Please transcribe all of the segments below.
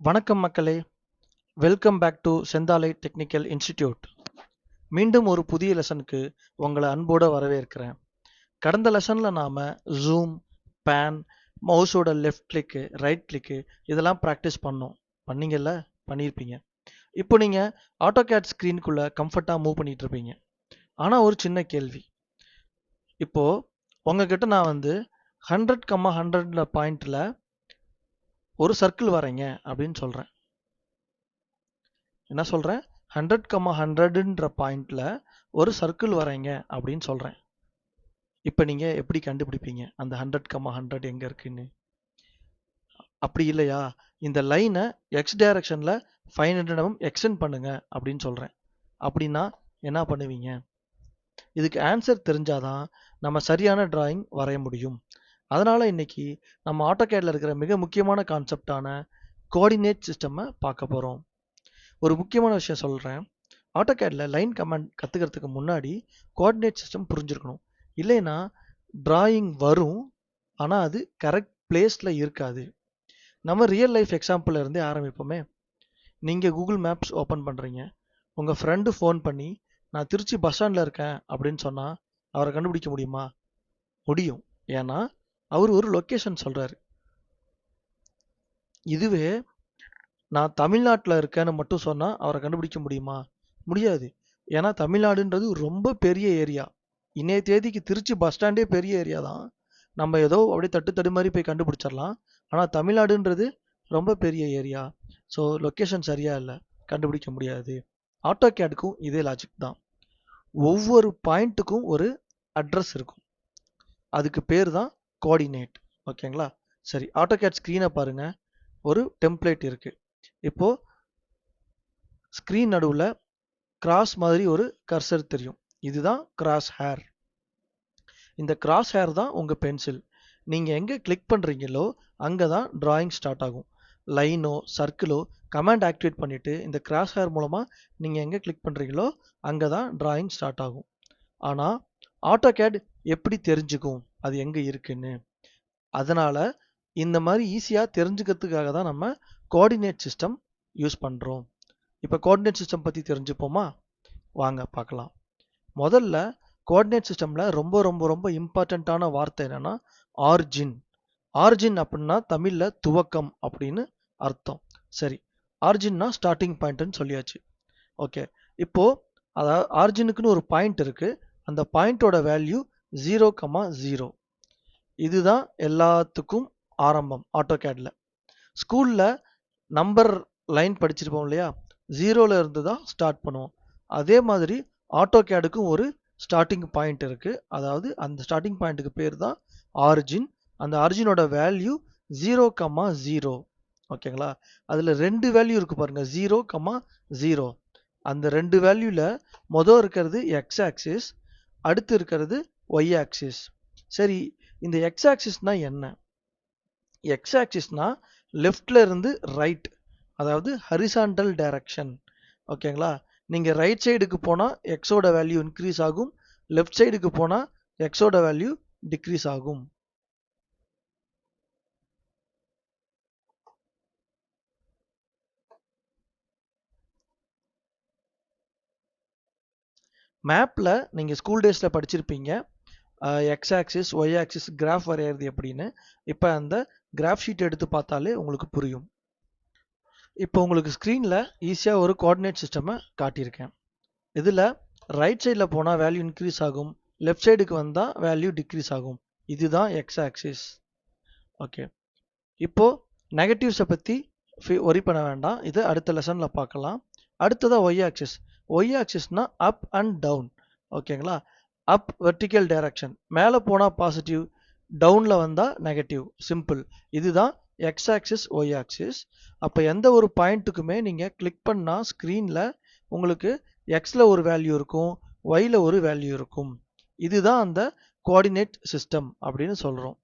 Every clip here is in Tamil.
வணக்கம் மக்களே, welcome back to Senthalai technical institute. மீண்டும் ஒரு புதிய லெசனுக்கு உங்களை அன்போடு வரவேற்கிறேன். கடந்த லெசனில் நாம் ஜூம், பேன், மவுஸோட லெஃப்ட் கிளிக்கு, ரைட் கிளிக்கு இதெல்லாம் ப்ராக்டிஸ் பண்ணீங்கல்ல, பண்ணியிருப்பீங்க. இப்போ நீங்கள் ஆட்டோகேட் ஸ்க்ரீனுக்குள்ளே கம்ஃபர்ட்டாக மூவ் பண்ணிட்டு இருப்பீங்க. ஆனால் ஒரு சின்ன கேள்வி, இப்போது உங்ககிட்ட நான் 100,100 பாயிண்டில் ஒரு சர்க்கிள் வரைங்க அப்படின்னு சொல்கிறேன். என்ன சொல்கிறேன்? 100,100ன்ற பாயிண்டில் ஒரு சர்க்கிள் வரைங்க அப்படின்னு சொல்கிறேன். இப்போ நீங்கள் எப்படி கண்டுபிடிப்பீங்க அந்த 100,100 எங்கே இருக்குன்னு? அப்படி இல்லையா, இந்த லைனை எக்ஸ் டைரக்ஷனில் 500 mm எக்ஸ்டெண்ட் பண்ணுங்க அப்படின்னு சொல்கிறேன். அப்படின்னா என்ன பண்ணுவீங்க? இதுக்கு ஆன்சர் தெரிஞ்சாதான் நம்ம சரியான டிராயிங் வரைய முடியும். அதனால் இன்னைக்கு நம்ம ஆட்டோகேடில் இருக்கிற மிக முக்கியமான கான்செப்டான கோஆர்டினேட் சிஸ்டமை பார்க்க போகிறோம். ஒரு முக்கியமான விஷயம் சொல்கிறேன். ஆட்டோகேடில் லைன் கமாண்ட் கற்றுக்கிறதுக்கு முன்னாடி கோஆர்டினேட் சிஸ்டம் புரிஞ்சிருக்கணும். இல்லைன்னா டிராயிங் வரும், ஆனால் அது கரெக்ட் பிளேஸில் இருக்காது. நம்ம ரியல் லைஃப் எக்ஸாம்பிள் இருந்தே ஆரம்பிப்போமே. நீங்கள் கூகுள் மேப்ஸ் ஓப்பன் பண்ணுறீங்க, உங்கள் ஃப்ரெண்டு ஃபோன் பண்ணி நான் திருச்சி பஸ் ஸ்டாண்டில் இருக்கேன் அப்படின்னு சொன்னால் அவரை கண்டுபிடிக்க முடியுமா? முடியும். ஏன்னா அவர் ஒரு லொக்கேஷன் சொல்கிறாரு. இதுவே நான் தமிழ்நாட்டில் இருக்கேன்னு மட்டும் சொன்னால் அவரை கண்டுபிடிக்க முடியுமா? முடியாது. ஏன்னா தமிழ்நாடுன்றது ரொம்ப பெரிய ஏரியா. இன்னைய தேதிக்கு திருச்சி பஸ் ஸ்டாண்டே பெரிய ஏரியா தான். நம்ம ஏதோ அப்படியே தட்டு மாதிரி போய் கண்டுபிடிச்சிடலாம். ஆனால் தமிழ்நாடுன்றது ரொம்ப பெரிய ஏரியா. ஸோ லொக்கேஷன் சரியா இல்லை, கண்டுபிடிக்க முடியாது. ஆட்டோகேடுக்கும் இதே லாஜிக் தான். ஒவ்வொரு பாயிண்ட்டுக்கும் ஒரு அட்ரஸ் இருக்கும். அதுக்கு பேர் தான் கோஆர்டினேட். ஓகேங்களா? சரி, ஆட்டோகேட் ஸ்க்ரீனை பாருங்க. ஒரு டெம்ப்ளேட் இருக்கு. இப்போ ஸ்க்ரீன் நடுவில் கிராஸ் மாதிரி ஒரு கர்சர் தெரியும். இதுதான் கிராஸ் ஹேர். இந்த கிராஸ் ஹேர் தான் உங்கள் பென்சில். நீங்கள் எங்கே கிளிக் பண்ணுறீங்களோ அங்கே தான் டிராயிங் ஸ்டார்ட் ஆகும். லைனோ சர்க்கிளோ கமாண்ட் ஆக்டிவேட் பண்ணிவிட்டு இந்த கிராஸ் ஹேர் மூலமாக நீங்கள் எங்கே கிளிக் பண்ணுறீங்களோ அங்கே தான் டிராயிங் ஸ்டார்ட் ஆகும். ஆனால் ஆட்டோகேட் எப்படி தெரிஞ்சுக்கும் அது எங்கே இருக்குன்னு? அதனால் இந்த மாதிரி ஈஸியாக தெரிஞ்சுக்கிறதுக்காக தான் நம்ம கோஆர்டினேட் சிஸ்டம் யூஸ் பண்ணுறோம். இப்போ கோஆர்டினேட் சிஸ்டம் பற்றி தெரிஞ்சுப்போமா? வாங்க பார்க்கலாம். முதல்ல கோஆர்டினேட் சிஸ்டமில் ரொம்ப ரொம்ப ரொம்ப இம்பார்ட்டண்ட்டான வார்த்தை என்னென்னா ஆர்ஜின். ஆர்ஜின் அப்படின்னா தமிழில் துவக்கம் அப்படின்னு அர்த்தம். சரி, ஆர்ஜின்னா ஸ்டார்டிங் பாயிண்ட்னு சொல்லியாச்சு. ஓகே, இப்போது அதாவது ஆர்ஜினுக்குன்னு ஒரு பாயிண்ட் இருக்குது. அந்த பாயிண்டோட வேல்யூ 0,0. இதுதான் எல்லாத்துக்கும் ஆரம்பம் ஆட்டோகேடில். ஸ்கூலில் நம்பர் லைன் படிச்சிருப்போம் இல்லையா, 0ல் இருந்து தான் ஸ்டார்ட் பண்ணுவோம். அதே மாதிரி ஆட்டோகேடுக்கும் ஒரு ஸ்டார்டிங் பாயிண்ட் இருக்குது. அதாவது அந்த ஸ்டார்டிங் பாயிண்ட்டுக்கு பேர் தான் ஆரிஜின். அந்த ஆரிஜினோட வேல்யூ 0,0. ஓகேங்களா? அதில் 2 வேல்யூ இருக்குது பாருங்கள், 0,0. அந்த 2 வேல்யூவில் மொதல் இருக்கிறது எக்ஸ் ஆக்சிஸ், அடுத்து இருக்கிறது ஒய் ஆக்சிஸ். சரி, இந்த எக்ஸ் ஆக்சிஸ்னா என்ன? எக்ஸ் ஆக்சிஸ்னா லெஃப்டில் இருந்து ரைட், அதாவது ஹரிசாண்டல் டைரக்ஷன். ஓகேங்களா? நீங்கள் ரைட் சைடுக்கு போனால் எக்ஸோட வேல்யூ இன்க்ரீஸ் ஆகும், லெஃப்ட் சைடுக்கு போனால் எக்ஸோட வேல்யூ டிக்ரீஸ் ஆகும். மேப்பில் நீங்கள் ஸ்கூல் டேஸில் படிச்சிருப்பீங்க X axis Y axis graph வரைகிறது எப்படின்னு. இப்போ அந்த கிராஃப் ஷீட் எடுத்து பார்த்தாலே உங்களுக்கு புரியும். இப்போ உங்களுக்கு ஸ்க்ரீனில் ஈஸியாக ஒரு கோஆர்டினேட் சிஸ்டமை காட்டியிருக்கேன். இதில் ரைட் சைடில் போனால் வேல்யூ இன்க்ரீஸ் ஆகும், லெஃப்ட் சைடுக்கு வந்தால் வேல்யூ டிக்ரீஸ் ஆகும். இதுதான் எக்ஸ் ஆக்சிஸ். ஓகே, இப்போது நெகட்டிவ்ஸை பற்றி ஒரி பண்ண வேண்டாம், இது அடுத்த லெசனில் பார்க்கலாம். அடுத்ததாக ஒய் ஆக்சிஸ். ஒய் ஆக்சிஸ்னா அப் அண்ட் டவுன். ஓகேங்களா? அப் வெர்டிக்கல் டைரக்ஷன், மேலே போனால் பாசிட்டிவ், டவுனில் வந்தால் நெகட்டிவ். சிம்பிள். இதுதான் எக்ஸ் ஆக்சிஸ் ஒய் ஆக்சிஸ். அப்போ எந்த ஒரு பாயிண்ட்டுக்குமே நீங்கள் கிளிக் பண்ணால் ஸ்க்ரீனில் உங்களுக்கு எக்ஸில் ஒரு வேல்யூ இருக்கும், ஒயில் ஒரு வேல்யூ இருக்கும். இதுதான் அந்த கோஆர்டினேட் சிஸ்டம் அப்படின்னு சொல்கிறோம்.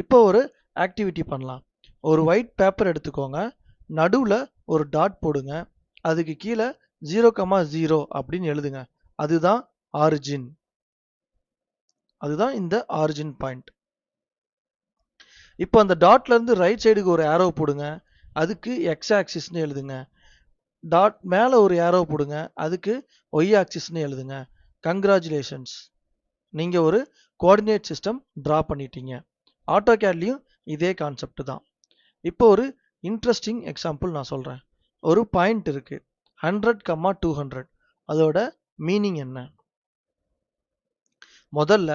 இப்போ ஒரு ஆக்டிவிட்டி பண்ணலாம். ஒரு ஒயிட் பேப்பர் எடுத்துக்கோங்க, நடுவில் ஒரு டாட் போடுங்க, அதுக்கு கீழே 0,0 அப்படின்னு எழுதுங்க. அதுதான் ஆரிஜின். அதுதான் இந்த ஆரிஜின் பாயிண்ட். இப்போ அந்த டாட்ல இருந்து ரைட் சைடுக்கு ஒரு ஆரோ போடுங்க, அதுக்கு எக்ஸ் ஆக்சிஸ்னு எழுதுங்க. டாட் மேலே ஒரு ஏரோ போடுங்க, அதுக்கு ஒய் ஆக்சிஸ்னு எழுதுங்க. கங்க்ராச்சுலேஷன்ஸ், நீங்கள் ஒரு கோஆர்டினேட் சிஸ்டம் ட்ரா பண்ணிட்டீங்க. ஆட்டோகேட்லேயும் இதே கான்செப்ட் தான். இப்போ ஒரு இன்ட்ரெஸ்டிங் எக்ஸாம்பிள் நான் சொல்கிறேன். ஒரு பாயிண்ட் இருக்கு 100, 200. அதோட மீனிங் என்ன? முதல்ல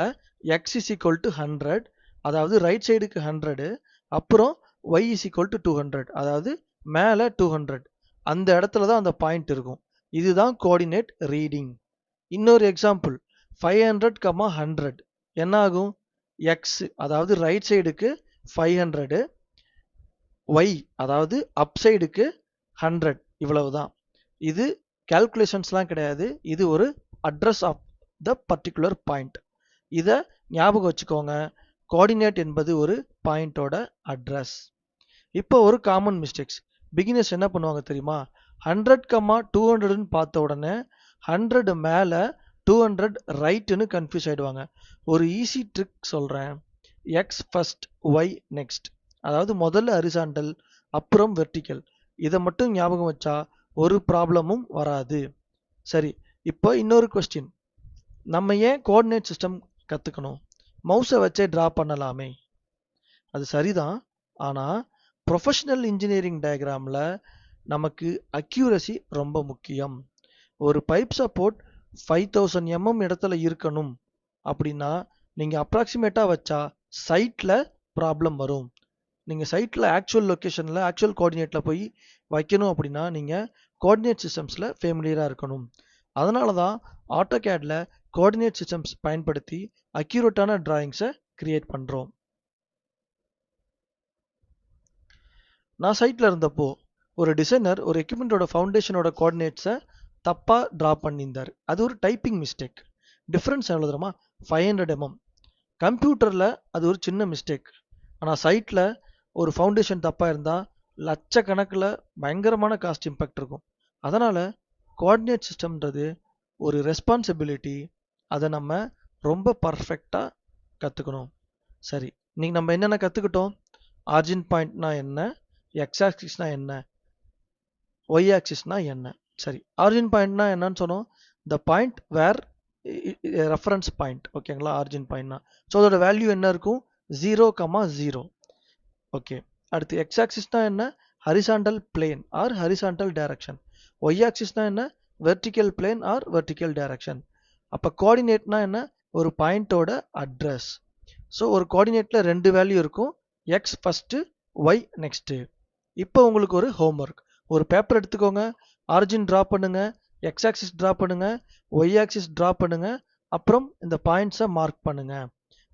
x is equal to 100, அதாவது ரைட் சைடுக்கு 100, அப்புறம் y is equal to 200, அதாவது மேலே 200. அந்த இடத்துல தான் அந்த பாயிண்ட் இருக்கும். இதுதான் கோஆர்டினேட் ரீடிங். இன்னொரு எக்ஸாம்பிள் 500, 100 என்ன ஆகும்? x அதாவது ரைட் சைடுக்கு 500, y அதாவது அப் சைடுக்கு 100. இவ்வளவுதான். இது கால்குலேஷன்ஸ்லாம் கிடையாது. இது ஒரு address of the particular point. இதை ஞாபகம் வச்சுக்கோங்க. கோஆர்டினேட் என்பது ஒரு பாயிண்டோட அட்ரஸ். இப்போ ஒரு காமன் மிஸ்டேக்ஸ் பிகினர்ஸ் என்ன பண்ணுவாங்க தெரியுமா? 100, 200ன்னு பார்த்த உடனே 100 மேலே 200 ரைட்டுன்னு கன்ஃபியூஸ் ஆயிடுவாங்க. ஒரு ஈஸி ட்ரிக் சொல்கிறேன். எக்ஸ் ஃபர்ஸ்ட் ஒய் நெக்ஸ்ட், அதாவது முதல்ல ஹரிசாண்டல் அப்புறம் வெர்டிக்கல். இதை மட்டும் ஞாபகம் வச்சா ஒரு ப்ராப்ளமும் வராது. சரி, இப்போ இன்னொரு கொஸ்டின். நம்ம ஏன் கோஆர்டினேட் சிஸ்டம் கற்றுக்கணும்? மவுஸை வச்சே ட்ரா பண்ணலாமே. அது சரிதான். ஆனால் ப்ரொஃபஷனல் இன்ஜினியரிங் டயக்ராமில் நமக்கு அக்யூரசி ரொம்ப முக்கியம். ஒரு பைப் சப்போர்ட் 5000 mm இடத்துல இருக்கணும் அப்படின்னா நீங்கள் அப்ராக்சிமேட்டாக வச்சா சைட்டில் ப்ராப்ளம் வரும். நீங்கள் சைட்டில் ஆக்சுவல் லொக்கேஷனில் ஆக்சுவல் கோஆர்டினேட்டில் போய் வைக்கணும் அப்படின்னா நீங்கள் கோஆர்டினேட் சிஸ்டம்ஸில் ஃபேமிலியராக இருக்கணும். அதனால தான் ஆட்டோகேடில் கோஆர்டினேட் சிஸ்டம்ஸ் பயன்படுத்தி அக்யூரேட்டான டிராயிங்ஸை கிரியேட் பண்ணுறோம். நான் சைட்டில் இருந்தப்போ ஒரு டிசைனர் ஒரு எக்யூப்மெண்ட்டோட ஃபவுண்டேஷனோட கோஆர்டினேட்ஸை தப்பாக ட்ரா பண்ணியிருந்தார். அது ஒரு டைப்பிங் மிஸ்டேக். டிஃப்ரென்ஸ் எவ்வளோ தெரியுமா? 500 mm. கம்ப்யூட்டரில் அது ஒரு சின்ன மிஸ்டேக். ஆனால் சைட்டில் ஒரு ஃபவுண்டேஷன் தப்பாக இருந்தால் லட்சக்கணக்கில் பயங்கரமான காஸ்ட் இம்பேக்ட் இருக்கும். அதனால் கோஆர்டினேட் சிஸ்டம்ன்றது ஒரு ரெஸ்பான்சிபிலிட்டி. அதை நம்ம ரொம்ப பர்ஃபெக்டாக கற்றுக்கணும். சரி, இன்னைக்கு நம்ம என்னென்ன கற்றுக்கிட்டோம்? ஆர்ஜின் பாயிண்ட்னா என்ன, எக்ஸ் ஆக்சிஸ்னா என்ன, ஒய் ஆக்சிஸ்னா என்ன. சரி, ஆர்ஜின் பாயிண்ட்னா என்னன்னு சொன்னோம். The point where reference point. ஓகேங்களா? ஆர்ஜின் பாயிண்ட்னா ஸோ அதோட வேல்யூ என்ன இருக்கும்? 0, 0. ஓகே. அடுத்து எக்ஸ் ஆக்சிஸ்னா என்ன? Horizontal plane or horizontal direction. Y ஆக்சிஸ்னா என்ன? Vertical plane or vertical direction. அப்போ கோஆர்டினேட்னா என்ன? ஒரு பாயிண்டோட அட்ரஸ். ஸோ ஒரு கோஆர்டினேட்ல 2 வேல்யூ இருக்கும். X first, Y next. இப்போ உங்களுக்கு ஒரு ஹோம்ஒர்க். ஒரு பேப்பர் எடுத்துக்கோங்க, ஆரிஜின் ட்ரா பண்ணுங்க, எக்ஸ் ஆக்சிஸ் ட்ரா பண்ணுங்க, ஒய் ஆக்சிஸ் ட்ரா பண்ணுங்க, அப்புறம் இந்த பாயிண்ட்ஸை மார்க் பண்ணுங்க.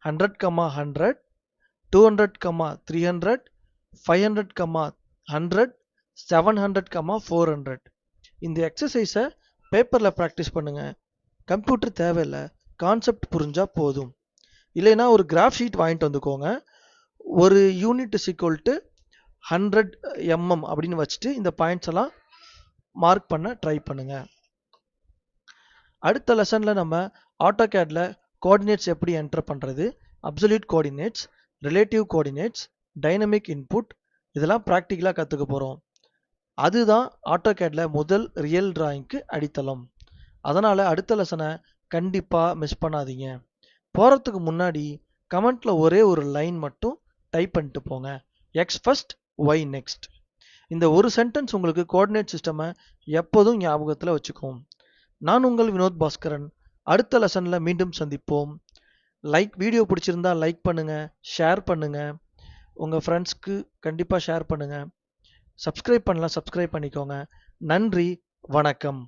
100, 100, 200, 300, 500, 100, 700, 400. இந்த எக்ஸசைஸை பேப்பரில் ப்ராக்டிஸ் பண்ணுங்க. கம்ப்யூட்டர் தேவையில்லை, கான்செப்ட் புரிஞ்சா போதும். இல்லைன்னா ஒரு கிராஃப் ஷீட் வாங்கிட்டு வந்துக்கோங்க. ஒரு unit is equal to 100 mm அப்படின்னு வச்சுட்டு இந்த பாயிண்ட்ஸ் எல்லாம் மார்க் பண்ண ட்ரை பண்ணுங்க. அடுத்த லெசன்ல நம்ம ஆட்டோகேட்ல கோஆர்டினேட்ஸ் எப்படி என்டர் பண்றது, absolute coordinates, relative coordinates, dynamic input, இதெல்லாம் ப்ராக்டிக்கலாக கற்றுக்க போகிறோம். அதுதான் ஆட்டோகேட்ல முதல் ரியல் டிராயிங்க்கு அடித்தளம். அதனால் அடுத்த லெசனை கண்டிப்பாக மிஸ் பண்ணாதீங்க. போகிறதுக்கு முன்னாடி கமெண்ட்டில் ஒரே ஒரு லைன் மட்டும் டைப் பண்ணிட்டு போங்க. X first, Y next. இந்த ஒரு சென்டென்ஸ் உங்களுக்கு கோஆர்டினேட் சிஸ்டமை எப்போதும் ஞாபகத்தில் வச்சுக்கோம். நான் உங்கள் வினோத் பாஸ்கரன். அடுத்த லெசனில் மீண்டும் சந்திப்போம். வீடியோ பிடிச்சிருந்தா லைக் பண்ணுங்கள், ஷேர் பண்ணுங்கள், உங்கள் ஃப்ரெண்ட்ஸ்க்கு கண்டிப்பாக ஷேர் பண்ணுங்கள். சப்ஸ்கிரைப் பண்ணலாம், சப்ஸ்கிரைப் பண்ணிக்கோங்க. நன்றி, வணக்கம்.